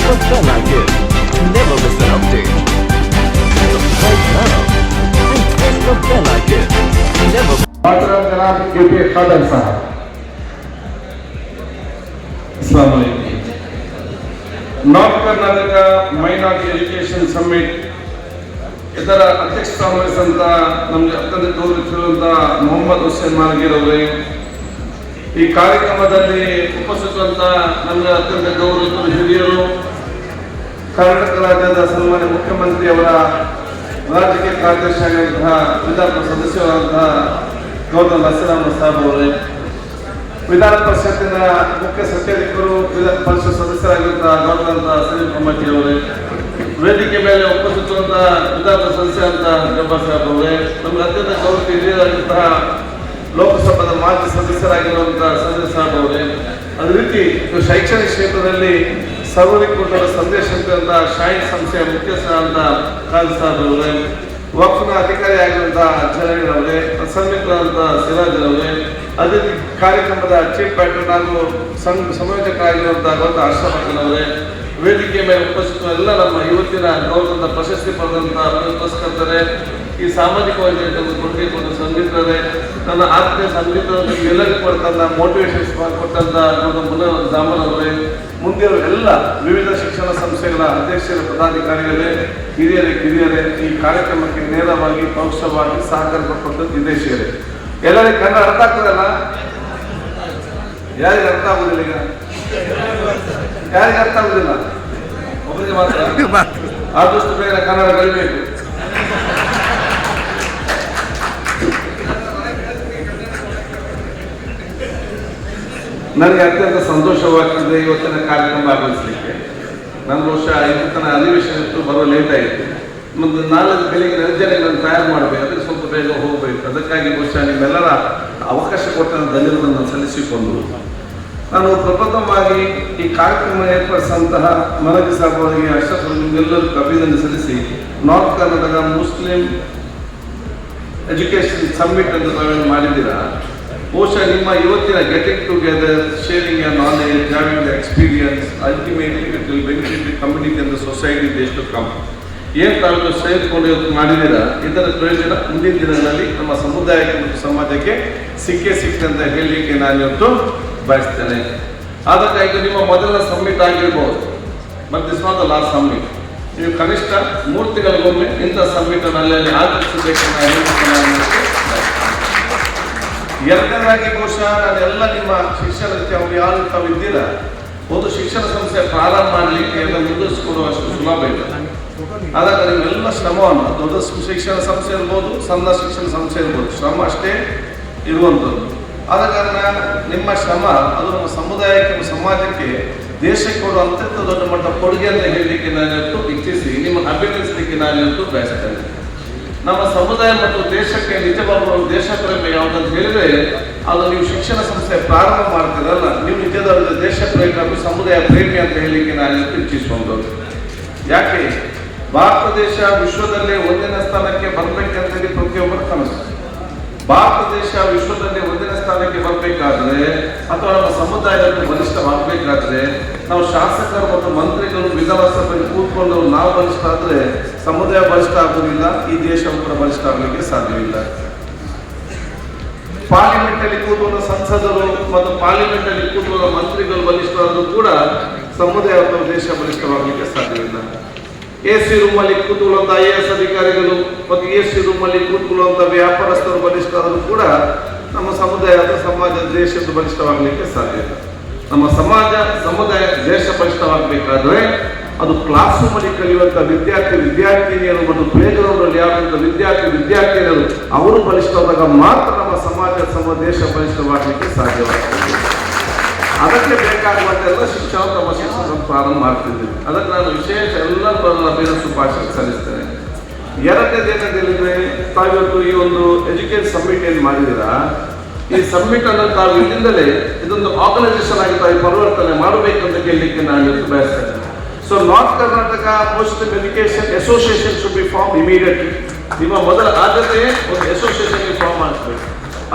never felt like it. Never miss an update. Subscribe now and press the bell icon. Never. मोहतरम जनाब के खादर साहब, अस्सलाम वालेकुम। North Karnataka minority education summit ಇದರ ಅಧ್ಯಕ್ಷತೆ ವಹಿಸಿದಂತ ನಮಗೆ ಅತ್ಯಂತ ಗೌರವಿಸಿರುವಂತ ಮೊಹಮ್ಮದ್ ಹುಸೇನ್ ಮಾರ್ಗೀರ್ ಅವರೇ, ಈ ಕಾರ್ಯಕ್ರಮದಲ್ಲಿ ಉಪಸ್ಥಿತರಂತ ನಮಗೆ ಅತ್ಯಂತ ಗೌರವಿಸಿದ ಹಿರಿಯರು, ಕರ್ನಾಟಕ ರಾಜ್ಯದ ಸನ್ಮಾನ್ಯ ಮುಖ್ಯಮಂತ್ರಿ ಅವರ ರಾಜಕೀಯ ಕಾರ್ಯದರ್ಶಿಯಾಗಿರುವಂತಹ ವಿಧಾನ ಸದಸ್ಯರಾದಂತಹ ಗೌತಮ್ ಬಸವರಾಮ ಸಾಹೇಬ್ ಅವರೇ, ವಿಧಾನ ಪರಿಷತ್ತಿನ ಮುಖ್ಯ ಸಚೇತಕರು, ವಿಧಾನ ಪರಿಷತ್ ಸದಸ್ಯರಾಗಿರುವಂತಹ ಗೌತಮ್ ಸಲೀಂ ಕಮ್ಮಟಿ ಅವರೇ, ವೇದಿಕೆ ಮೇಲೆ ಉಪಸ್ಥಿತರಂತಹ ವಿಧಾನ ಸದಸ್ಯರಂತಹ ಜಬ್ಬಾರ್ ಸಾಹೇಬ್ ಅವರೇ, ನಮಗೆ ಅತ್ಯಂತ ಗೌರವ ಹಿರಿಯರಾಗಿರುವಂತಹ ಲೋಕಸಭಾದ ಮಾಜಿ ಸದಸ್ಯರಾಗಿರುವಂತಹ ಸಂಜಯ್ ಸಾಹೇಬ್ ಅವರೇ, ಅದೇ ರೀತಿ ಶೈಕ್ಷಣಿಕ ಕ್ಷೇತ್ರದಲ್ಲಿ ಸರ್ವರಿಗೂ ಕೊಟ್ಟ ಸಂದೇಶ ಅಂತ ಶಾಹಿನ್ ಸಂಸ್ಥೆಯ ಮುಖ್ಯಸ್ಥರಾದಂಥ ಖಾನ್ ಸಾಹೇಬ್ ಅವರೇ, ವಕ್ಫ್ನ ಅಧಿಕಾರಿಯಾಗಿರುವಂತಹ ಜಲೀಲ್ ಅವರೇ, ಸಂಯುಕ್ತರಾದಂಥ ಸಿರಾಜ್ ಅವರೇ, ಅದೇ ಕಾರ್ಯಕ್ರಮದ ಚೀಫ್ ಪ್ಯಾಟ್ರನ್ ಹಾಗೂ ಸಂಯೋಜಕರಾಗಿರುವಂತಹ ಗೌತಮ್ ಅಶ್ರಫ್ ಅವರೇ, ವೇದಿಕೆ ಮೇಲೆ ಉಪಸ್ಥಿತ ಎಲ್ಲ ನಮ್ಮ ಇವತ್ತಿನ ಗೌರವದ ಪ್ರಶಸ್ತಿ ಪಡೆದಂತಹ ಪುರಸ್ಕರ್ತರೇ, ಈ ಸಾಮಾಜಿಕ ವೈದ್ಯರನ್ನು ಕೊಡುಗೆ ಕೊಟ್ಟ ಸಂಗೀತರೇ, ನನ್ನ ಆತ್ಮೀಯ ಸಂಗೀತ ಎಲ್ಲರಿಗೂ ಕೊಡ್ತಂತ ಮೋಟಿವೇಶನ್ಸ್ ಕೊಟ್ಟಂತ ಮುನವರ್ ಜಾಮನ್ ಅವರೇ, ಮುಂದಿರುವ ಎಲ್ಲ ವಿವಿಧ ಶಿಕ್ಷಣ ಸಂಸ್ಥೆಗಳ ಅಧ್ಯಕ್ಷರ ಪದಾಧಿಕಾರಿಗಳೇ, ಕಿರಿಯರೇ ಈ ಕಾರ್ಯಕ್ರಮಕ್ಕೆ ನೇರವಾಗಿ ಪರೋಕ್ಷವಾಗಿ ಸಹಕಾರ ಕೊಟ್ಟ ವಿದೇಶಿಯರೇ, ಎಲ್ಲರಿಗೂ ಕನ್ನಡ ಅರ್ಥ ಆಗ್ತದಲ್ಲ? ಯಾರಿಗೆ ಅರ್ಥ ಆಗುದಿಲ್ಲ? ಈಗ ಯಾರಿಗೆ ಅರ್ಥ ಆಗುದಿಲ್ಲ? ಒಬ್ಬರಿಗೆ ಮಾತ್ರ. ಆದಷ್ಟು ಬೇಗ ಕನ್ನಡ ಕಲಿಬೇಕು. ನನಗೆ ಅತ್ಯಂತ ಸಂತೋಷವಾಗ್ತದೆ ಇವತ್ತಿನ ಕಾರ್ಯಕ್ರಮ ಭಾಗವಹಿಸಲಿಕ್ಕೆ. ನನ್ನ ಬಹುಶಃ ಇವತ್ತಿನ ಅಧಿವೇಶನ ಬರೋ ಲೇಟ್ ಆಯಿತು. ಮತ್ತು ನಾಳೆ ಬೆಳಿಗ್ಗೆ ನಿರ್ಜನೆಗಳನ್ನು ತಯಾರು ಮಾಡಬೇಕು, ಅದಕ್ಕೆ ಸ್ವಲ್ಪ ಬೇಗ ಹೋಗಬೇಕು. ಅದಕ್ಕಾಗಿ ಬಹುಶಃ ನಿಮ್ಮೆಲ್ಲರ ಅವಕಾಶ ಕೊಟ್ಟ ಧನ್ಯವಾದವನ್ನು ಸಲ್ಲಿಸಿಕೊಂಡು ನಾನು ಪ್ರಪ್ರಥಮವಾಗಿ ಈ ಕಾರ್ಯಕ್ರಮ ಏರ್ಪಡಿಸಿದಂತಹ ಮನಗಿ ಸಾಹೇಬ್ ಅವರಿಗೆ, ಅಶ್ರಫ್ ನಿಮ್ಗೆಲ್ಲರಿಗೂ ಅಭಿನಂದನೆ ಸಲ್ಲಿಸಿ, north Karnataka Muslim education summit ಅಂತ ತಾವೇನು ಮಾಡಿದ್ದೀರಾ, ಬಹುಶಃ ನಿಮ್ಮ ಇವತ್ತಿನ getting together, sharing your knowledge, having the experience, ultimately it will benefit the community and the society days to come. ಏನು ತಾವು ಸೇರಿಕೊಂಡು ಇವತ್ತು ಮಾಡಿದ್ದೀರಾ, ಇದರ ಪ್ರಯೋಜನ ಮುಂದಿನ ದಿನಗಳಲ್ಲಿ ನಮ್ಮ ಸಮುದಾಯಕ್ಕೆ ಮತ್ತು ಸಮಾಜಕ್ಕೆ ಸಿಕ್ಕೇ ಅಂತ ಹೇಳಲಿಕ್ಕೆ ನಾನು ಇವತ್ತು ಬಯಸ್ತೇನೆ. ಅದಕ್ಕಾಗಿ ನಿಮ್ಮ ಮೊದಲ ಸಮ್ಮಿಟ್ ಆಗಿರ್ಬೋದು, but this not the last summit. ನೀವು ಕನಿಷ್ಠ 3 ತಿಂಗಳಿಗೊಮ್ಮೆ ಇಂಥ ಸಮ್ಮಿಟ್ ಅಲ್ಲಿ ಆಚರಿಸಬೇಕನ್ನ ಎರಡನೇದಾಗಿ ಬಹುಶಃ ನಾನೆಲ್ಲ ನಿಮ್ಮ ಶಿಕ್ಷಣ ಯಾರು ತಾವು ಇದ್ದೀರಾ, ಒಂದು ಶಿಕ್ಷಣ ಸಂಸ್ಥೆ ಪ್ರಾರಂಭ ಮಾಡಲಿಕ್ಕೆ ಎಲ್ಲ ಮುಂದುವರಿಸಿಕೊಡುವಷ್ಟು ಸುಲಭ ಇಲ್ಲ. ಆದಾಗ ನೀವೆಲ್ಲ ಶ್ರಮವನ್ನು, ದೊಡ್ಡ ಶಿಕ್ಷಣ ಸಂಸ್ಥೆ ಇರ್ಬೋದು, ಸಣ್ಣ ಶಿಕ್ಷಣ ಸಂಸ್ಥೆ ಇರ್ಬೋದು, ಶ್ರಮ ಅಷ್ಟೇ ಇರುವಂಥದ್ದು. ಆದ ಕಾರಣ ನಿಮ್ಮ ಶ್ರಮ ಅದು ನಮ್ಮ ಸಮುದಾಯಕ್ಕೆ, ನಮ್ಮ ಸಮಾಜಕ್ಕೆ, ದೇಶಕ್ಕೆ ಕೊಡುವ ಅತ್ಯಂತ ದೊಡ್ಡ ಮಟ್ಟ ಕೊಡುಗೆ ಅಂತ ಹೇಳಲಿಕ್ಕೆ ನಾನಿವತ್ತು ಇಚ್ಛಿಸಿ ನಿಮ್ಮನ್ನು ಅಭಿನಂದಿಸಲಿಕ್ಕೆ ನಾನಿವತ್ತು ಬಯಸ್ತೇನೆ. ನಮ್ಮ ಸಮುದಾಯ ಮತ್ತು ದೇಶಕ್ಕೆ ನಿಜವಾದ ದೇಶ ಪ್ರೇಮ ಯಾವುದಂತ ಹೇಳಿದ್ರೆ, ಅದು ನೀವು ಶಿಕ್ಷಣ ಸಂಸ್ಥೆ ಪ್ರಾರಂಭ ಮಾಡ್ತೀರಲ್ಲ, ನೀವು ನಿಜವಾದ ದೇಶ ಪ್ರೇಮಿ ಹಾಗೂ ಸಮುದಾಯ ಪ್ರೇಮಿ ಅಂತ ಹೇಳಲಿಕ್ಕೆ ನಾನಿವತ್ತು ಇಚ್ಛಿಸುವಂಥದ್ದು. ಯಾಕೆ ಭಾರತ ದೇಶ ವಿಶ್ವದಲ್ಲೇ 1ನೇ ಸ್ಥಾನಕ್ಕೆ ಬರಬೇಕಂತ ಹೇಳಿ ಪ್ರತಿಯೊಬ್ಬರ ಕನಸು. ಭಾರತ ದೇಶ ವಿಶ್ವದಲ್ಲಿ 1ನೇ ಸ್ಥಾನಕ್ಕೆ ಬರಬೇಕಾದ್ರೆ ಅಥವಾ ನಮ್ಮ ಸಮುದಾಯದಲ್ಲಿ ಬಲಿಷ್ಠವಾಗಬೇಕಾದ್ರೆ ನಾವು ಶಾಸಕರು ಮತ್ತು ಮಂತ್ರಿಗಳು ವಿಧಾನಸಭೆಯಲ್ಲಿ ಕೂತ್ಕೊಂಡು ನಾವು ಬಲಿಷ್ಠ ಆದರೆ ಸಮುದಾಯ ಬಲಿಷ್ಠ ಆಗುವುದಿಲ್ಲ, ಈ ದೇಶವು ಕೂಡ ಬಲಿಷ್ಠ ಆಗಲಿಕ್ಕೆ ಸಾಧ್ಯವಿಲ್ಲ. ಪಾರ್ಲಿಮೆಂಟ್ ಅಲ್ಲಿ ಕೂತ್ಕೊಂಡ ಸಂಸದರು ಮತ್ತು ಪಾರ್ಲಿಮೆಂಟ್ ಅಲ್ಲಿ ಕೂತ್ಕೊಂಡ ಮಂತ್ರಿಗಳು ಬಲಿಷ್ಠರಾದರೂ ಕೂಡ ಸಮುದಾಯ ಅಥವಾ ದೇಶ ಬಲಿಷ್ಠವಾಗಲಿಕ್ಕೆ ಸಾಧ್ಯವಿಲ್ಲ. AC ರೂಮಲ್ಲಿ ಕೂತ್ಕೊಳ್ಳುವಂಥ IAS ಅಧಿಕಾರಿಗಳು ಮತ್ತು AC ರೂಮಲ್ಲಿ ಕೂತ್ಕೊಳ್ಳುವಂಥ ವ್ಯಾಪಾರಸ್ಥರು ಬಲಿಷ್ಠರಾದರೂ ಕೂಡ ನಮ್ಮ ಸಮುದಾಯ ಅಥವಾ ಸಮಾಜ ದೇಶದ ಬಲಿಷ್ಠವಾಗಲಿಕ್ಕೆ ಸಾಧ್ಯ ಇಲ್ಲ. ನಮ್ಮ ಸಮಾಜ, ಸಮುದಾಯ, ದೇಶ ಬಲಿಷ್ಠವಾಗಬೇಕಾದ್ರೆ ಅದು ಕ್ಲಾಸ್ ರೂಮಲ್ಲಿ ಕಲಿಯುವಂಥ ವಿದ್ಯಾರ್ಥಿನಿಯರು ಮತ್ತು ಪ್ಲೇ ಗ್ರೌಂಡಲ್ಲಿ ಯಾವಂಥ ವಿದ್ಯಾರ್ಥಿನಿಯರು ಅವರು ಬಲಿಷ್ಠವಾದಾಗ ಮಾತ್ರ ನಮ್ಮ ಸಮಾಜ ದೇಶ ಬಲಿಷ್ಠವಾಗಲಿಕ್ಕೆ ಸಾಧ್ಯವಾಗ್ತದೆ. ಅದಕ್ಕೆ ಬೇಕಾಗುವಂತೆಲ್ಲ ಶಿಕ್ಷಣ ತಮ್ಮ ಶಿಕ್ಷಣ ಪ್ರಾರಂಭ ಮಾಡ್ತಿದ್ದೀವಿ. ಅದಕ್ಕೆ ನಾನು ವಿಶೇಷ ಎಲ್ಲರೂ ಅಭಿನಂದನೆ ಶುಭಾಶಯ ಸಲ್ಲಿಸ್ತೇನೆ. ಎರಡನೇದು ಏನಂತ ಹೇಳಿದ್ರೆ, ತಾವಿವತ್ತು ಈ ಒಂದು ಎಜುಕೇಶನ್ ಸಮ್ಮಿಟ್ ಏನು ಮಾಡಿದ್ದೀರಾ, ಈ ಸಮ್ಮಿಟ್ ಅನ್ನು ತಾವು ಇಲ್ಲಿಂದಲೇ ಇದೊಂದು ಆರ್ಗನೈಸೇಷನ್ ಆಗಿ ತಾವು ಪರಿವರ್ತನೆ ಮಾಡಬೇಕಂತ ಕೇಳಲಿಕ್ಕೆ ನಾನು ಇವತ್ತು ಬಯಸ್ತೇನೆ. So north Karnataka Muslim education association should be form immediately. ನಿಮ್ಮ ಮೊದಲ ಆದ್ಯತೆ ಒಂದು ಅಸೋಸಿಯೇಷನ್ಗೆ ಫಾರ್ಮ್ ಮಾಡಬೇಕು.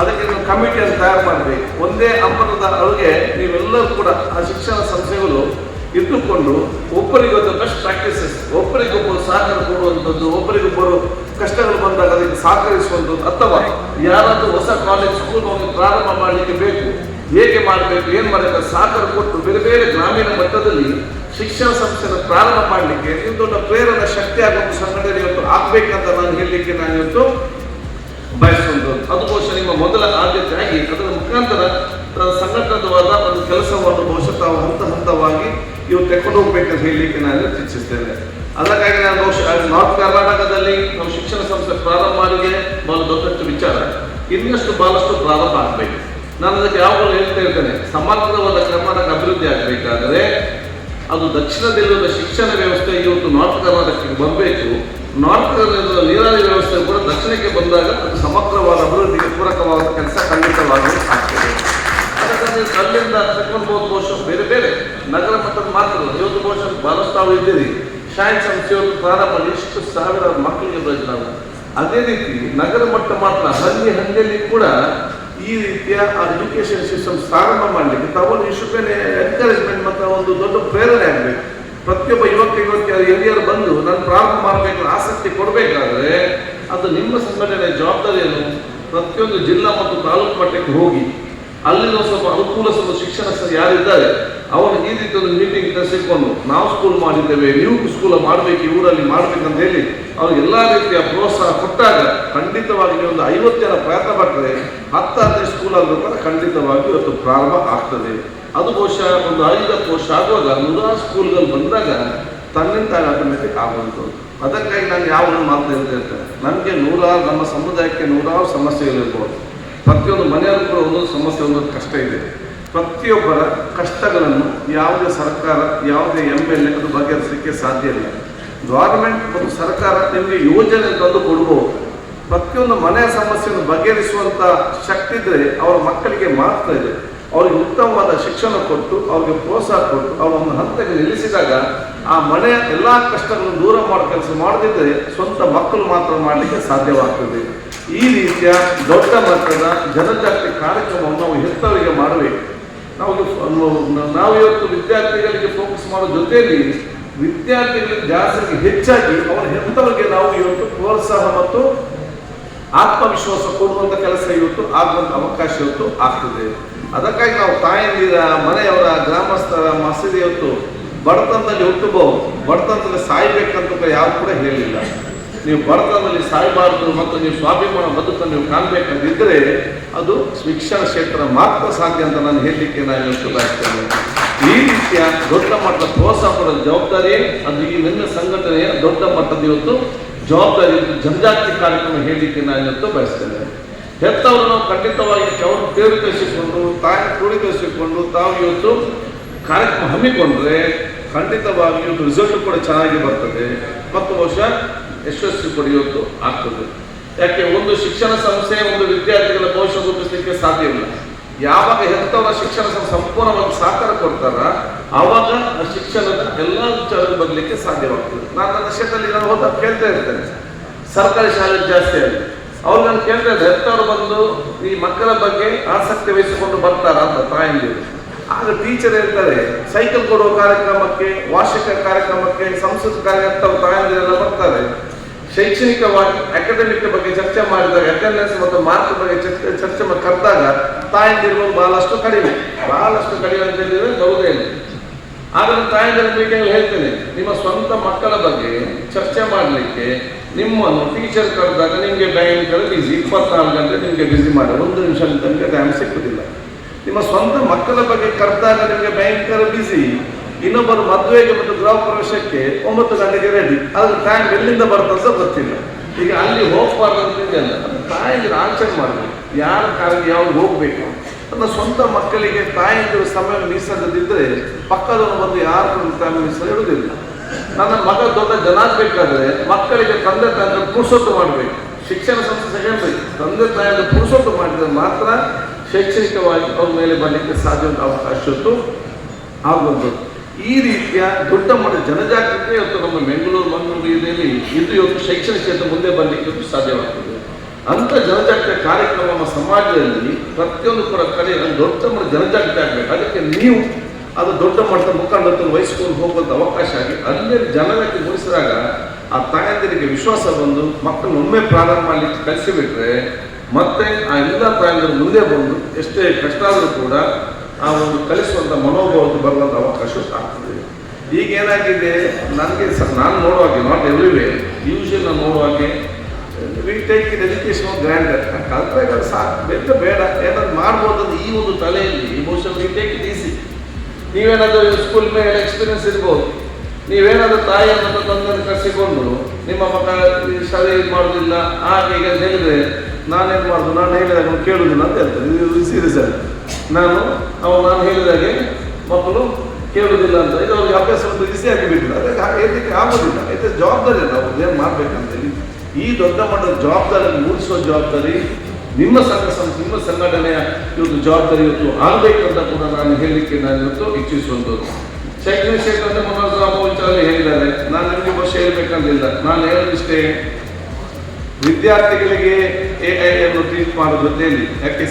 ಅದಕ್ಕೆ ನೀವು ಕಮಿಟಿಯನ್ನು ತಯಾರು ಮಾಡಬೇಕು. ಒಂದೇ ಅಂಬರದ ಅಲ್ಲಿಗೆ ನೀವೆಲ್ಲರೂ ಕೂಡ ಆ ಶಿಕ್ಷಣ ಸಂಸ್ಥೆಗಳು ಇಟ್ಟುಕೊಂಡು ಒಬ್ಬರಿಗೊಬ್ಬರು ಬೆಸ್ಟ್ ಪ್ರಾಕ್ಟೀಸಸ್, ಒಬ್ಬರಿಗೊಬ್ಬರು ಸಹಕಾರ ಕೊಡುವಂಥದ್ದು, ಒಬ್ಬರಿಗೊಬ್ಬರು ಕಷ್ಟಗಳು ಬಂದಾಗ ಅದಕ್ಕೆ ಸಹಕರಿಸುವಂಥದ್ದು, ಅಥವಾ ಯಾರಾದರೂ ಹೊಸ ಕಾಲೇಜ್ ಸ್ಕೂಲ್ ಪ್ರಾರಂಭ ಮಾಡಲಿಕ್ಕೆ ಬೇಕು, ಹೇಗೆ ಮಾಡಬೇಕು, ಏನು ಮಾಡಬೇಕು, ಸಹಕಾರ ಕೊಟ್ಟು ಬೇರೆ ಬೇರೆ ಗ್ರಾಮೀಣ ಮಟ್ಟದಲ್ಲಿ ಶಿಕ್ಷಣ ಸಂಸ್ಥೆಯನ್ನು ಪ್ರಾರಂಭ ಮಾಡಲಿಕ್ಕೆ ನೀವು ದೊಡ್ಡ ಪ್ರೇರಣಾ ಶಕ್ತಿ ಆಗುವ ಸಂಘಟನೆ ಇವತ್ತು ಆಗ್ಬೇಕಂತ ನಾನು ಹೇಳಲಿಕ್ಕೆ ನಾನು ಇವತ್ತು ಬಯಸುವಂಥದ್ದು. ಅದು ಬಹುಶಃ ನಿಮ್ಮ ಮೊದಲ ಆದ್ಯತೆ ಆಗಿ ಅದರ ಮುಖಾಂತರ ಸಂಘಟನವಾದ ಒಂದು ಕೆಲಸವನ್ನು ಬಹುಶಃ ತಾವು ಹಂತ ಹಂತವಾಗಿ ಇವು ತೆಗೆದು ಹೋಗ್ಬೇಕಂತ ಹೇಳಲಿಕ್ಕೆ ನಾನು ಇಚ್ಛಿಸ್ತೇನೆ. ಅದಕ್ಕಾಗಿ ನಾನು ಬಹುಶಃ ನಾರ್ತ್ ಕರ್ನಾಟಕದಲ್ಲಿ ನಾವು ಶಿಕ್ಷಣ ಸಂಸ್ಥೆ ಪ್ರಾರಂಭ ಮಾಡಿದೆ ಬಹಳ ದೊಡ್ಡ ವಿಚಾರ. ಇನ್ನಷ್ಟು ಬಹಳಷ್ಟು ಪ್ರಾರಂಭ ಆಗಬೇಕು. ನಾನು ಅದಕ್ಕೆ ಯಾವಾಗಲೂ ಹೇಳ್ತಾ ಇರ್ತೇನೆ, ಸಮಗ್ರವಾದ ಕರ್ನಾಟಕ ಅಭಿವೃದ್ಧಿ ಆಗಬೇಕಾದರೆ ಅದು ದಕ್ಷಿಣದಲ್ಲಿರುವ ಶಿಕ್ಷಣ ವ್ಯವಸ್ಥೆ ಇವತ್ತು ನಾರ್ತ್ ಕರ್ನಾಟಕಕ್ಕೆ ಬರಬೇಕು. ನಾರ್ತ್ ಕರ್ನಾಟಕದ ನೀರಾವರಿ ವ್ಯವಸ್ಥೆ ಕೂಡ ದಕ್ಷಿಣಕ್ಕೆ ಬಂದಾಗ ಅದು ಸಮಗ್ರವಾದ ಅಭಿವೃದ್ಧಿಗೆ ಪೂರಕವಾದ ಕೆಲಸ ಖಂಡಿತವಾಗಿ ಆಗ್ತದೆ. ಅದಕ್ಕಾಗಿ ಅಲ್ಲಿಂದ ತಗೊಂಡ್ಬೋದು ಬಹುಶಃ ಬೇರೆ ಬೇರೆ ನಗರ ಮಟ್ಟದ ಮಾತ್ರ ಇವತ್ತು ಬಹುಶಃ ಬಹಳಷ್ಟು ತಾವು ಇದ್ದೀರಿ. ಶಾಯನ್ ಸಂಸ್ಥೆ ಇವತ್ತು ಪ್ರಾರಂಭ ಮಾಡಿ ಎಷ್ಟು ಸಾವಿರ ಮಕ್ಕಳಿಗೆ ಪ್ರಯೋಜನ. ಅದೇ ರೀತಿ ನಗರ ಮಟ್ಟ ಮಾತ್ರ ಹಳ್ಳಿಯಲ್ಲಿ ಕೂಡ ಈ ರೀತಿಯ ಎಜುಕೇಶನ್ ಸಿಸ್ಟಮ್ ಪ್ರಾರಂಭ ಮಾಡಲಿಕ್ಕೆ ತಾವು ಇಷ್ಟೇ ಎನ್ಕರೇಜ್ಮೆಂಟ್ ಮತ್ತು ಒಂದು ದೊಡ್ಡ ಪ್ರೇರಣೆ ಆಗಬೇಕು. ಪ್ರತಿಯೊಬ್ಬ ಯುವಕ ಹಿರಿಯರು ಬಂದು ನಾನು ಪ್ರಾರಂಭ ಮಾಡಬೇಕು ಆಸಕ್ತಿ ಕೊಡಬೇಕಾದ್ರೆ ಅದು ನಿಮ್ಮ ಸಂಘಟನೆಯ ಜವಾಬ್ದಾರಿಯನ್ನು ಪ್ರತಿಯೊಂದು ಜಿಲ್ಲಾ ಮತ್ತು ತಾಲೂಕು ಮಟ್ಟಕ್ಕೆ ಹೋಗಿ ಅಲ್ಲಿನ ಸ್ವಲ್ಪ ಅನುಕೂಲ ಸ್ವಲ್ಪ ಶಿಕ್ಷಣ ಯಾರಿದ್ದಾರೆ ಅವರು ಈ ರೀತಿ ಒಂದು ಮೀಟಿಂಗ್ ಕರೆಸಿಕೊಂಡು ನಾವು ಸ್ಕೂಲ್ ಮಾಡಿದ್ದೇವೆ, ನೀವು ಸ್ಕೂಲ್ ಮಾಡಬೇಕು, ಈ ಊರಲ್ಲಿ ಮಾಡ್ಬೇಕಂತ ಹೇಳಿ ಅವ್ರಿಗೆ ಎಲ್ಲ ರೀತಿಯ ಪ್ರೋತ್ಸಾಹ ಕೊಟ್ಟಾಗ ಖಂಡಿತವಾಗಿ ಒಂದು 50 ಜನ ಪ್ರಯತ್ನ ಪಟ್ಟರೆ 10-15 ಸ್ಕೂಲ್ ಆಗಬೇಕಾದ್ರೆ ಖಂಡಿತವಾಗಿ ಇವತ್ತು ಪ್ರಾರಂಭ ಆಗ್ತದೆ. ಅದು ಬಹುಶಃ ಒಂದು 5-10 ವರ್ಷ ಆಗುವಾಗ 100 ಸ್ಕೂಲ್ಗಳು ಬಂದಾಗ ತನ್ನಿಂದ ಆಟೋಮೆಟಿಕ್ ಆಗುವಂಥದ್ದು. ಅದಕ್ಕಾಗಿ ನಾನು ಯಾವಾಗ ಮಾತಾಡ್ತಾ ಇರ್ತೇನೆ, ನನಗೆ ನಮ್ಮ ಸಮುದಾಯಕ್ಕೆ 100 ಸಮಸ್ಯೆಗಳಿರ್ಬೋದು. ಪ್ರತಿಯೊಂದು ಮನೆಯಲ್ಲೂ ಕೂಡ ಒಂದೊಂದು ಸಮಸ್ಯೆ, ಒಂದೊಂದು ಕಷ್ಟ ಇದೆ. ಪ್ರತಿಯೊಬ್ಬರ ಕಷ್ಟಗಳನ್ನು ಯಾವುದೇ ಸರ್ಕಾರ, ಯಾವುದೇ MLA ಅದು ಬಗೆಹರಿಸಲಿಕ್ಕೆ ಸಾಧ್ಯ ಇಲ್ಲ. ಗೌರ್ಮೆಂಟ್ ಮತ್ತು ಸರ್ಕಾರ ನಿಮಗೆ ಯೋಜನೆ ತಂದು ಕೊಡ್ಬೋದು. ಪ್ರತಿಯೊಂದು ಮನೆಯ ಸಮಸ್ಯೆಯನ್ನು ಬಗೆಹರಿಸುವಂಥ ಶಕ್ತಿ ಇದ್ದರೆ ಅವರ ಮಕ್ಕಳಿಗೆ ಮಾತ್ರ ಇದೆ. ಅವರಿಗೆ ಉತ್ತಮವಾದ ಶಿಕ್ಷಣ ಕೊಟ್ಟು ಅವ್ರಿಗೆ ಪ್ರೋತ್ಸಾಹ ಕೊಟ್ಟು ಅವರ ಒಂದು ಹಂತಕ್ಕೆ ನಿಲ್ಲಿಸಿದಾಗ ಆ ಮನೆಯ ಎಲ್ಲ ಕಷ್ಟಗಳನ್ನು ದೂರ ಮಾಡೋ ಕೆಲಸ ಮಾಡದಿದ್ದರೆ ಸ್ವಂತ ಮಕ್ಕಳು ಮಾತ್ರ ಮಾಡಲಿಕ್ಕೆ ಸಾಧ್ಯವಾಗ್ತದೆ. ಈ ರೀತಿಯ ದೊಡ್ಡ ಮಟ್ಟದ ಜನಜಾಗೃತಿ ಕಾರ್ಯಕ್ರಮವನ್ನು ನಾವು ಹೆತ್ತವರಿಗೆ ಮಾಡಬೇಕು. ನಾವು ಇವತ್ತು ವಿದ್ಯಾರ್ಥಿಗಳಿಗೆ ಫೋಕಸ್ ಮಾಡೋ ಜೊತೆಯಲ್ಲಿ ವಿದ್ಯಾರ್ಥಿಗಳಿಗೆ ಜಾಸ್ತಿ ಹೆಚ್ಚಾಗಿ ಅವರ ಹೆತ್ತವರಿಗೆ ನಾವು ಇವತ್ತು ಪ್ರೋತ್ಸಾಹ ಮತ್ತು ಆತ್ಮವಿಶ್ವಾಸ ಕೊಡುವಂಥ ಕೆಲಸ ಇವತ್ತು ಆಗುವಂಥ ಅವಕಾಶ ಇವತ್ತು ಆಗ್ತದೆ. ಅದಕ್ಕಾಗಿ ನಾವು ತಾಯಂದಿರ ಮನೆಯವರ ಗ್ರಾಮಸ್ಥರ ಮಸೀದಿ ಇವತ್ತು ಬಡತನದಲ್ಲಿ ಹುಟ್ಟಬಹುದು, ಬಡತನದಲ್ಲಿ ಸಾಯ್ಬೇಕಂತ ಯಾರು ಕೂಡ ಹೇಳಿಲ್ಲ. ನೀವು ಬಡತನದಲ್ಲಿ ಸಾಯಬಾರದು ಮತ್ತು ನೀವು ಸ್ವಾಭಿಮಾನ ಬದುಕನ್ನು ನೀವು ಕಾಣಬೇಕಂತಿದ್ದರೆ ಅದು ಶಿಕ್ಷಣ ಕ್ಷೇತ್ರ ಮಾತ್ರ ಸಾಧ್ಯ ಅಂತ ನಾನು ಹೇಳಲಿಕ್ಕೆ ನಾನು ಇವತ್ತು ಬಯಸ್ತೇನೆ. ಈ ರೀತಿಯ ದೊಡ್ಡ ಮಟ್ಟದ ಪ್ರೋತ್ಸಾಹ ಕೊಡೋ ಜವಾಬ್ದಾರಿ ಅದು ಈ ನನ್ನ ಸಂಘಟನೆಯ ದೊಡ್ಡ ಮಟ್ಟದ ಇವತ್ತು ಜವಾಬ್ದಾರಿ ಜನಜಾಗೃತಿ ಕಾರ್ಯಕ್ರಮ ಹೇಳಲಿಕ್ಕೆ ನಾನು ಇವತ್ತು ಬಯಸ್ತೇನೆ. ಹೆತ್ತವರು ನಾವು ಖಂಡಿತವಾಗಿ ಅವರು ಪ್ರೇರಿತರಿಸಿಕೊಂಡು ತಾಯಿ ಕ್ರೋಢೀಕರಿಸಿಕೊಂಡು ತಾವು ಇವತ್ತು ಕಾರ್ಯಕ್ರಮ ಹಮ್ಮಿಕೊಂಡ್ರೆ ಖಂಡಿತವಾಗಿ ಇವತ್ತು ರಿಸಲ್ಟ್ ಕೂಡ ಚೆನ್ನಾಗಿ ಬರ್ತದೆ ಮತ್ತು ಬಹುಶಃ ಯಶಸ್ವಿ ಕೂಡ ಇವತ್ತು ಆಗ್ತದೆ. ಯಾಕೆ ಒಂದು ಶಿಕ್ಷಣ ಸಂಸ್ಥೆ ಒಂದು ವಿದ್ಯಾರ್ಥಿಗಳ ಭವಿಷ್ಯ ರೂಪಿಸಲಿಕ್ಕೆ ಸಾಧ್ಯ ಇಲ್ಲ. ಯಾವಾಗ ಹೆತ್ತವರ ಶಿಕ್ಷಣ ಸಂಪೂರ್ಣವಾಗಿ ಸಹಕಾರ ಕೊಡ್ತಾರ ಆವಾಗ ಆ ಶಿಕ್ಷಣದ ಎಲ್ಲ ವಿಚಾರ ಬರಲಿಕ್ಕೆ ಸಾಧ್ಯವಾಗ್ತದೆ. ನಾನು ನನ್ನ ಕ್ಷೇತ್ರದಲ್ಲಿ ನಾನು ಹೋದಾಗ ಕೇಳ್ತಾ ಇರ್ತೇನೆ, ಸರ್ಕಾರಿ ಶಾಲೆ ಜಾಸ್ತಿ ಆಗಿದೆ. ಅವ್ರು ನಾನು ಕೇಳ್ತಾ ಇದ್ದೆ, ಹೆತ್ತವರು ಬಂದು ಈ ಮಕ್ಕಳ ಬಗ್ಗೆ ಆಸಕ್ತಿ ವಹಿಸಿಕೊಂಡು ಬರ್ತಾರ ಅಂತ ತಾಯಂದಿರು. ಆಗ ಟೀಚರ್ ಹೇಳ್ತಾರೆ ಸೈಕಲ್ ಕೊಡುವ ಕಾರ್ಯಕ್ರಮಕ್ಕೆ, ವಾರ್ಷಿಕ ಕಾರ್ಯಕ್ರಮಕ್ಕೆ, ಸಂಸ್ಕೃತ ಕಾರ್ಯಕ್ರಮ ತಾಯಂದಿರೆಲ್ಲ ಬರ್ತಾರೆ. ಶೈಕ್ಷಣಿಕವಾಗಿ ಅಕಾಡೆಮಿಕ್ ಬಗ್ಗೆ ಚರ್ಚೆ ಮಾಡಿದಾಗ ಅಟೆಂಡೆನ್ಸ್ ಮತ್ತು ಮಾರ್ಕ್ ಬಗ್ಗೆ ಚರ್ಚೆ ಕರೆದಾಗ ತಾಯಂದಿರುವುದು ಬಹಳಷ್ಟು ಕಡಿಮೆ ಅಂತ ಹೇಳಿದ್ರೆ ಗೌರವ ಇಲ್ಲ. ಆದರೆ ತಾಯಂದಿರ ಮೀಟಿಂಗ್ ಹೇಳ್ತೇನೆ, ನಿಮ್ಮ ಸ್ವಂತ ಮಕ್ಕಳ ಬಗ್ಗೆ ಚರ್ಚೆ ಮಾಡಲಿಕ್ಕೆ ನಿಮ್ಮನ್ನು ಟೀಚರ್ ಕರೆದಾಗ ನಿಮಗೆ ಬ್ಯಾಂಕ್ಗಳು ಬಿಸಿ 24 ಗಂಟೆ ನಿಮಗೆ ಬಿಸಿ ಮಾಡಿ 1 ನಿಮಿಷ ನಿಮಗೆ ಟೈಮ್ ಸಿಕ್ಕುದಿಲ್ಲ. ನಿಮ್ಮ ಸ್ವಂತ ಮಕ್ಕಳ ಬಗ್ಗೆ ಕರೆದಾಗ ನಿಮಗೆ ಬ್ಯಾಂಕರ್ ಬಿಸಿ, ಇನ್ನೊಬ್ಬರು ಮದುವೆಗೆ ಮತ್ತು ಗೃಹ ಪ್ರವೇಶಕ್ಕೆ 9 ಗಂಟೆಗೆ ರೆಡಿ. ಅದ್ರ ಟೈಮ್ ಎಲ್ಲಿಂದ ಬರ್ತಂತ ಗೊತ್ತಿಲ್ಲ. ಈಗ ಅಲ್ಲಿ ಹೋಗ್ಬಾರ್ದಂತಿದೆಯಲ್ಲ, ತಾಯಿಗೆ ಆಚರಣೆ ಮಾಡಬೇಕು. ಯಾರ ಕಾರ್ಯ ಯಾವಾಗ ಹೋಗ್ಬೇಕು ನನ್ನ ಸ್ವಂತ ಮಕ್ಕಳಿಗೆ ತಾಯಿಗೆ ಸಮಯ ಮೀಸಲಿದ್ದರೆ ಪಕ್ಕದವನು ಬಂದು ಯಾರು ಟೈಮ್ ಮೀಸಲು ಇಡುವುದಿಲ್ಲ. ನನ್ನ ಮಗ ದೊಡ್ಡ ಜನ ಆಗಬೇಕಾದ್ರೆ ಮಕ್ಕಳಿಗೆ ತಂದೆ ತಾಯಿಯನ್ನು ಪುರುಷೊತ್ತು ಮಾಡಬೇಕು. ಶಿಕ್ಷಣ ಸಂಸ್ಥೆ ಸೆಕೆಂಡ್ರಿ, ತಂದೆ ತಾಯಿಯನ್ನು ಪುರುಷೊತ್ತು ಮಾಡಿದರೆ ಮಾತ್ರ ಶೈಕ್ಷಣಿಕವಾಗಿ ಅವ್ರ ಮೇಲೆ ಬರಲಿಕ್ಕೆ ಸಾಧ್ಯ ಅವಕಾಶ ಆಗುವಂಥದ್ದು. ಈ ರೀತಿಯ ದೊಡ್ಡ ಮಟ್ಟದ ಜನಜಾಗೃತಿ ಇವತ್ತು ನಮ್ಮ ಮಂಗಳೂರು ಇದರಲ್ಲಿ ಇದು ಇವತ್ತು ಶೈಕ್ಷಣಿಕ ಕ್ಷೇತ್ರ ಮುಂದೆ ಬರಲಿಕ್ಕೆ ಸಾಧ್ಯವಾಗ್ತದೆ. ಅಂಥ ಜನಜಾಗೃತಿ ಕಾರ್ಯಕ್ರಮ ನಮ್ಮ ಸಮಾಜದಲ್ಲಿ ಪ್ರತಿಯೊಂದು ಕೂಡ ಕಡೆ ದೊಡ್ಡ ಮಟ್ಟದ ಜನಜಾಗೃತಿ ಆಗಬೇಕು. ಅದಕ್ಕೆ ನೀವು ಅದು ದೊಡ್ಡ ಮಟ್ಟದ ಮುಖಂಡತ್ವವನ್ನು ವಹಿಸಿಕೊಂಡು ಹೋಗುವಂಥ ಅವಕಾಶ ಆಗಿ ಅಲ್ಲೇ ಜನರಿಗೆ ಮೂಡಿಸಿದಾಗ ಆ ತಾಯಂದಿರಿಗೆ ವಿಶ್ವಾಸ ಬಂದು ಮಕ್ಕಳನ್ನ ಒಮ್ಮೆ ಪ್ರಾರಂಭ ಮಾಡಲಿಕ್ಕೆ ಕಲಿಸಿಬಿಟ್ರೆ ಮತ್ತೆ ಆ ಎಲ್ಲ ತಾಯಂದಿರು ಮುಂದೆ ಬಂದು ಎಷ್ಟೇ ಕಷ್ಟ ಆದರೂ ಕೂಡ ಆ ಒಂದು ಕಲಿಸುವಂಥ ಮನೋಭಾವಕ್ಕೆ ಬರುವಂಥ ಅವಕಾಶ ಆಗ್ತದೆ. ಈಗ ಏನಾಗಿದೆ ನನಗೆ ನಾನು ನೋಡುವಾಗೆ ನಾಟ್ ಎವ್ರಿವೇ ಯೂಶಲಿ ನಾನು ನೋಡುವಾಗೆ we take in education grander ಕಲ್ತಾಗ ಸಾಕು ಬೇಡ ಏನಾದ್ರು ಮಾಡ್ಬೋದು ಅಂತ ಈ ಒಂದು ತಲೆಯಲ್ಲಿ ಬಹುಶಃ ವಿ ಟೇಕ್ ಇಟ್ ಈಸಿ. ನೀವೇನಾದರೂ ಸ್ಕೂಲ್ ಮೇಲೆ ಎಕ್ಸ್ಪೀರಿಯನ್ಸ್ ಇರ್ಬೋದು, ನೀವೇನಾದರೂ ತಾಯಿಯನ್ನು ತಂದನ್ನು ಕರೆಸಿಕೊಂಡು ನಿಮ್ಮ ಮಕ್ಕಳ ಶಾಲೆ ಇದು ಮಾಡೋದಿಲ್ಲ ಹಾಗೆ ಈಗ ಹೇಳಿದ್ರೆ ನಾನೇನು ಮಾಡೋದು, ನಾನು ಹೇಳಿದಾಗ ಕೇಳುವುದಿಲ್ಲ ಅಂತ ಹೇಳ್ತಾರೆ. ಇದು ಸೀರಿಯಸ್ ಆಗಿ ನಾನು ಹೇಳಿದಾಗೆ ಮಕ್ಕಳು ಕೇಳುವುದಿಲ್ಲ ಅಂತ ಇದು ಅವ್ರಿಗೆ ಅಭ್ಯಾಸ ಬಿಸಿ ಆಗಿಬಿಟ್ಟಿಲ್ಲ. ಅದಕ್ಕೆ ಹೇಳಲಿಕ್ಕೆ ಆಗೋದಿಲ್ಲ. ಇದು ಜವಾಬ್ದಾರಿ ನಾವು ಏನು ಮಾಡಬೇಕಂತೇಳಿ ಈ ದೊಡ್ಡ ಮಟ್ಟದ ಜವಾಬ್ದಾರಿಯನ್ನು ಮೂಡಿಸುವ ಜವಾಬ್ದಾರಿ ನಿಮ್ಮ ನಿಮ್ಮ ಸಂಘಟನೆಯ ಇವತ್ತು ಜವಾಬ್ದಾರಿ ಇವತ್ತು ಆಗಬೇಕಂತ ಕೂಡ ನಾನು ಹೇಳಲಿಕ್ಕೆ ನಾನು ಇವತ್ತು ಇಚ್ಛಿಸುವಂಥದ್ದು. ಶೈಕ್ಷಣಿಕ ಕ್ಷೇತ್ರದಲ್ಲಿ ಮನೋಜ್ ಹೇಳಿದ್ದಾರೆ, ನಾನು ನಿಮಗೆ ವರ್ಷ ಹೇಳ್ಬೇಕಂತಿಲ್ಲ. ನಾನು ಹೇಳೋದಿಷ್ಟೇ, ವಿದ್ಯಾರ್ಥಿಗಳಿಗೆ AI ಅನ್ನು ಟ್ರೀಟ್ ಮಾಡೋದ್ರ ಜೊತೆಯಲ್ಲಿ ಯಾಕೆ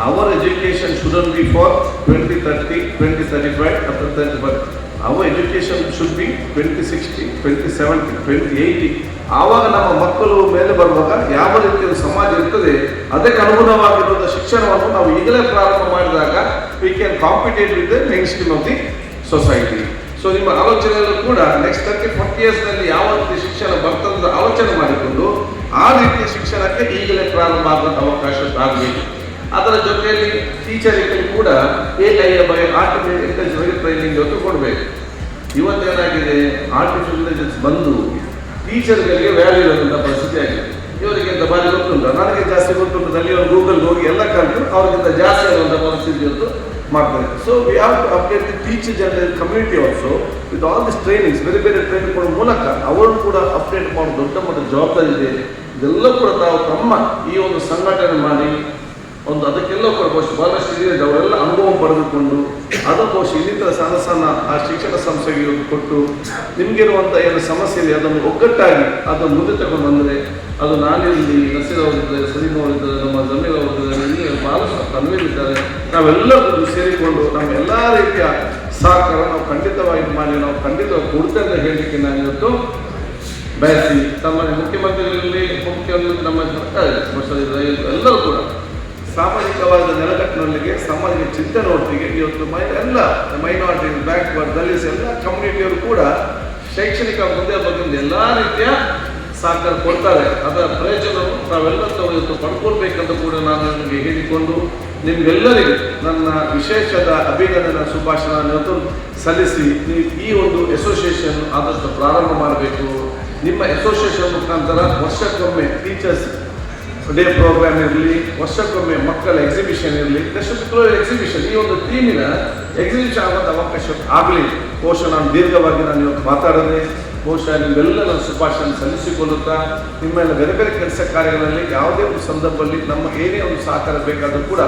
our education shouldn't be for 2030, 2035 ಅಥವಾ 35. Our education should be 2060, 2070, 2080. ಆವಾಗ ನಮ್ಮ ಮಕ್ಕಳು ಮೇಲೆ ಬರುವಾಗ ಯಾವ ರೀತಿಯ ಸಮಾಜ ಇರ್ತದೆ ಅದಕ್ಕೆ ಅನುಗುಣವಾಗಿರುವ ಶಿಕ್ಷಣವನ್ನು ನಾವು ಈಗಲೇ ಪ್ರಾರಂಭ ಮಾಡಿದಾಗ we can compete with the main stream of the society. So ನಿಮ್ಮ ಆಲೋಚನೆಯಲ್ಲೂ ಕೂಡ ನೆಕ್ಸ್ಟ್ 30-40 ಇಯರ್ಸ್ನಲ್ಲಿ ಯಾವ ರೀತಿ ಶಿಕ್ಷಣ ಬರ್ತದೆ ಆಲೋಚನೆ ಮಾಡಿಕೊಂಡು ಆ ರೀತಿಯ ಶಿಕ್ಷಣಕ್ಕೆ ಈಗಲೇ ಪ್ರಾರಂಭ ಆಗುವಂಥ ಅವಕಾಶ ಆಗಬೇಕು. ಅದರ ಜೊತೆಯಲ್ಲಿ ಟೀಚರಿಗೆ ಕೂಡ AI ಬಗ್ಗೆ ಆರ್ಟಿಫಿಷಿಯಲ್ ಇಂಟೆಲಿಜೆನ್ಸ್ ಟ್ರೈನಿಂಗ್ ಇವತ್ತು ಕೊಡಬೇಕು. ಇವತ್ತೇನಾಗಿದೆ, ಆರ್ಟಿಫಿಷಿಯಲ್ ಇಂಟೆಲಿಜೆನ್ಸ್ ಬಂದು ಟೀಚರ್ಗಳಿಗೆ ವ್ಯಾಲ್ಯೂ ಇರುವಂಥ ಪರಿಸ್ಥಿತಿ ಆಗಿದೆ. ಇವರಿಗಿಂತ ಬಾರಿ ಗೊತ್ತುಂಟು, ನನಗೆ ಜಾಸ್ತಿ ಗೊತ್ತುಂಟು, ಅಲ್ಲಿ ಅವರು ಗೂಗಲ್ ಹೋಗಿ ಎಲ್ಲ ಕಲಿತು ಅವ್ರಿಗಿಂತ ಜಾಸ್ತಿ ಆಗುವಂಥ ಪರಿಸ್ಥಿತಿ ಇವತ್ತು ಮಾಡ್ತಾರೆ. So we have to update the teacher general community also with all this trainings. ಬೇರೆ ಬೇರೆ ಟ್ರೈನಿಂಗ್ ಕೊಡೋ ಮೂಲಕ ಅವರು ಕೂಡ ಅಪ್ಡೇಟ್ ಮಾಡೋ ದೊಡ್ಡ ಮಟ್ಟದ ಜವಾಬ್ದಾರಿ ಇದೆ. ಇದೆಲ್ಲ ಕೂಡ ತಾವು ತಮ್ಮ ಈ ಒಂದು ಸಂಘಟನೆ ಮಾಡಿ ಒಂದು ಅದಕ್ಕೆಲ್ಲ ಕೂಡ ಬಹುಶಃ ಬಹಳಷ್ಟು ಹಿರಿಯರು ಅವರೆಲ್ಲ ಅನುಭವ ಪಡೆದುಕೊಂಡು ಅದು ಬಹುಶಃ ಇನ್ನಿತರ ಸಣ್ಣ ಸಣ್ಣ ಆ ಶಿಕ್ಷಣ ಸಂಸ್ಥೆಗೆ ಕೊಟ್ಟು ನಿಮಗಿರುವಂಥ ಏನು ಸಮಸ್ಯೆ ಇದೆ ಅದನ್ನು ಒಗ್ಗಟ್ಟಾಗಿ ಅದನ್ನು ಮುಂದೆ ತಗೊಂಡು ಬಂದರೆ ಅದು ನಾನಿರಲಿ, ನಸೀರ್ ಅವರಿದ್ದಾರೆ, ಸಲೀಂ ಅವರಿದ್ದಾರೆ, ನಮ್ಮ ಜಮೀರ್ ಅವರಿದ್ದಾರೆ, ಇಲ್ಲಿ ಬಹಳಷ್ಟು ತನ್ವೀರಿದ್ದಾರೆ, ನಾವೆಲ್ಲರೂ ಸೇರಿಕೊಂಡು ನಮ್ಮ ಎಲ್ಲ ರೀತಿಯ ಸಹಕಾರ ನಾವು ಖಂಡಿತವಾಗಿ ಮಾಡಿ ನಾವು ಖಂಡಿತವಾಗಿ ಕೊಡ್ತೇವೆ ಅಂತ ಹೇಳಲಿಕ್ಕೆ ನಾನು ಇವತ್ತು ಬಯಸಿ ತಮ್ಮ ಮುಖ್ಯಮಂತ್ರಿಗಳಲ್ಲಿ ಮುಖ್ಯಮಂತ್ರಿ ನಮ್ಮ ಸರ್ಕಾರ ಎಲ್ಲರೂ ಕೂಡ ಸಾಮಾಜಿಕವಾದ ನೆಲಗಟ್ಟಿನೊಂದಿಗೆ ಸಾಮಾಜಿಕ ಚಿಂತನೆಯೊಟ್ಟಿಗೆ ಇವತ್ತು ಎಲ್ಲ ಮೈನಾರಿಟಿ, ಬ್ಯಾಕ್ವರ್ಡ್, ದಲಿತ ಎಲ್ಲ ಕಮ್ಯುನಿಟಿಯವರು ಕೂಡ ಶೈಕ್ಷಣಿಕ ಮುಂದೆ ಬಗ್ಗೆ ಎಲ್ಲ ರೀತಿಯ ಸಹಕಾರ ಕೊಡ್ತಾರೆ. ಅದರ ಪ್ರಯೋಜನವು ನಾವೆಲ್ಲ ಇವತ್ತು ಪಡ್ಕೊಳ್ಬೇಕಂತ ಕೂಡ ನಾನು ನಿಮಗೆ ಹೇಳಿಕೊಂಡು ನಿಮ್ಗೆಲ್ಲರಿಗೂ ನನ್ನ ವಿಶೇಷದ ಅಭಿನಂದನಾ ಶುಭಾಶಯ ಇವತ್ತು ಸಲ್ಲಿಸಿ ನೀವು ಈ ಒಂದು ಅಸೋಸಿಯೇಷನ್ ಆದಷ್ಟು ಪ್ರಾರಂಭ ಮಾಡಬೇಕು. ನಿಮ್ಮ ಅಸೋಸಿಯೇಷನ್ ಮುಖಾಂತರ ವರ್ಷಕ್ಕೊಮ್ಮೆ ಟೀಚರ್ಸ್ ಡೇ ಪ್ರೋಗ್ರಾಮ್ ಇರಲಿ, ವರ್ಷಕ್ಕೊಮ್ಮೆ ಮಕ್ಕಳ ಎಕ್ಸಿಬಿಷನ್ ಇರಲಿ, ಎಕ್ಸಿಬಿಷನ್ ಈ ಒಂದು ಥೀಮಿನ ಎಕ್ಸಿಬಿಷನ್ ಆಗುವಂಥ ಅವಕಾಶ ಆಗಲಿ. ಬಹುಶಃ ನಾನು ದೀರ್ಘವಾಗಿ ನಾನು ಇವತ್ತು ಮಾತಾಡೋದೆ ಬಹುಶಃ ನಿಮ್ಮೆಲ್ಲ ನಾನು ಶುಭಾಶಯ ಸಲ್ಲಿಸಿಕೊಳ್ಳುತ್ತಾ ನಿಮ್ಮೆಲ್ಲ ಬೇರೆ ಬೇರೆ ಕೆಲಸ ಕಾರ್ಯಗಳಲ್ಲಿ ಯಾವುದೇ ಒಂದು ಸಂದರ್ಭದಲ್ಲಿ ನಮ್ಮ ಏನೇ ಒಂದು ಸಹಕಾರ ಬೇಕಾದರೂ ಕೂಡ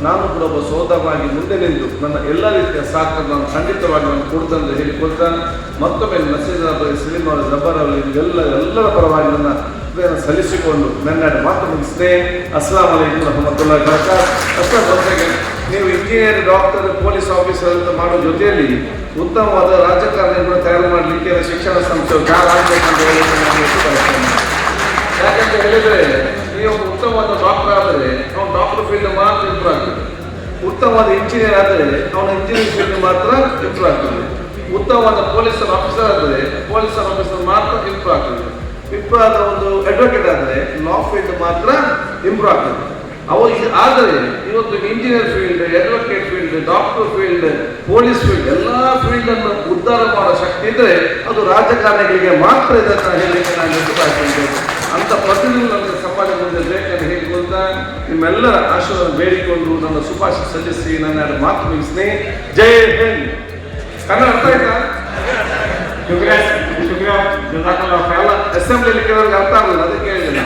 ನಾನು ಕೂಡ ಒಬ್ಬ ಸೋದರನಾಗಿ ಮುಂದೆ ನಿಂತು ನನ್ನ ಎಲ್ಲ ರೀತಿಯ ಸಹಕಾರ ನಾನು ಖಂಡಿತವಾಗಿ ನಾನು ಕೊಡ್ತಂತ ಹೇಳಿಕೊಳ್ತಾ ಮತ್ತೊಮ್ಮೆ ನಸೀರ್ ಸಲೀಂ ಅವರ ಜಬ್ಬರ್ ಅವರಿಗೆ ಎಲ್ಲರ ಪರವಾಗಿ ನನ್ನ ಸಲ್ಲಿಸಿಕೊಂಡು ನನ್ನ ಮಾತು ಮುಗಿಸ್ತೇ. ಅಸ್ಸಲಾಂ ಅಲೈಕುಂ ರಹಮತುಲ್ಲಾಹಿ ವಬರಕಾತುಹು. ನೀವು ಇಂಜಿನಿಯರ್, ಡಾಕ್ಟರ್, ಪೊಲೀಸ್ ಆಫೀಸರ್ ಅಂತ ಮಾಡೋ ಜೊತೆಯಲ್ಲಿ ಉತ್ತಮವಾದ ರಾಜಕಾರಣಿಗಳನ್ನ ತಯಾರು ಮಾಡಲಿಕ್ಕೆ ಶಿಕ್ಷಣ ಸಂಸ್ಥೆ ಆಗಬೇಕಂತ ಯಾಕಂತ ಹೇಳಿದ್ರೆ ನೀವು ಉತ್ತಮವಾದ ಡಾಕ್ಟರ್ ಆದರೆ ಅವನು ಡಾಕ್ಟರ್ ಫೀಲ್ಡ್ ಮಾತ್ರ ಇಂಪ್ರೂವ್ ಆಗ್ತದೆ. ಉತ್ತಮವಾದ ಇಂಜಿನಿಯರ್ ಆದರೆ ಅವನ ಇಂಜಿನಿಯರಿಂಗ್ ಫೀಲ್ಡ್ ಮಾತ್ರ ಇಂಪ್ರೂವ್ ಆಗ್ತದೆ. ಉತ್ತಮವಾದ ಪೊಲೀಸ್ ಆಫೀಸರ್ ಆದರೆ ಪೊಲೀಸ್ ಆಫೀಸರ್ ಮಾತ್ರ ಇಂಪ್ರೂವ್ ಆಗ್ತದೆ. ಇಂಪ್ರೂವ್ ಆದ ಒಂದು ಅಡ್ವೊಕೇಟ್ ಆದರೆ ಲಾ ಫೀಲ್ಡ್ ಮಾತ್ರ ಇಂಪ್ರೂವ್ ಆಗ್ತದೆ. ಆದರೆ ಇವತ್ತು engineer field, advocate field, doctor field, police field ಎಲ್ಲ ಫೀಲ್ಡ್ ಅನ್ನು ಉದ್ಧಾರ ಮಾಡೋ ಶಕ್ತಿ ಇದ್ರೆ ಅದು ರಾಜಕಾರಣಿಗಳಿಗೆ ಮಾತ್ರ ಇದೆ ಅಂತ ಹೇಳಲಿಕ್ಕೆ ನಾನು ಇಷ್ಟಪಡ್ತೇನೆ. ಅಂತ ಪ್ರತಿನಿಧಿ ನನ್ನ ಸಮಾಜ ಮುಂದೆ ಬೇಕಂತ ಹೇಳಿಕೊಳ್ತಾ ನಿಮ್ಮೆಲ್ಲರ ಆಶೀರ್ವಾದ ಬೇಡಿಕೊಂಡು ನನ್ನ ಶುಭಾಶಯ ಸಲ್ಲಿಸಿ ನನ್ನ ಮಾತು ಮುಗಿಸ್ತೀನಿ. ಜೈ ಹಿಂದ್. ಕನ್ನಡ ಅರ್ಥ ಆಯ್ತಾ? ಅಸೆಂಬ್ಲಿಯಲ್ಲಿ ಕೆಲವರಿಗೆ ಅರ್ಥ ಆಗಲ್ಲ, ಅದಕ್ಕೆ ಹೇಳಿದೆ.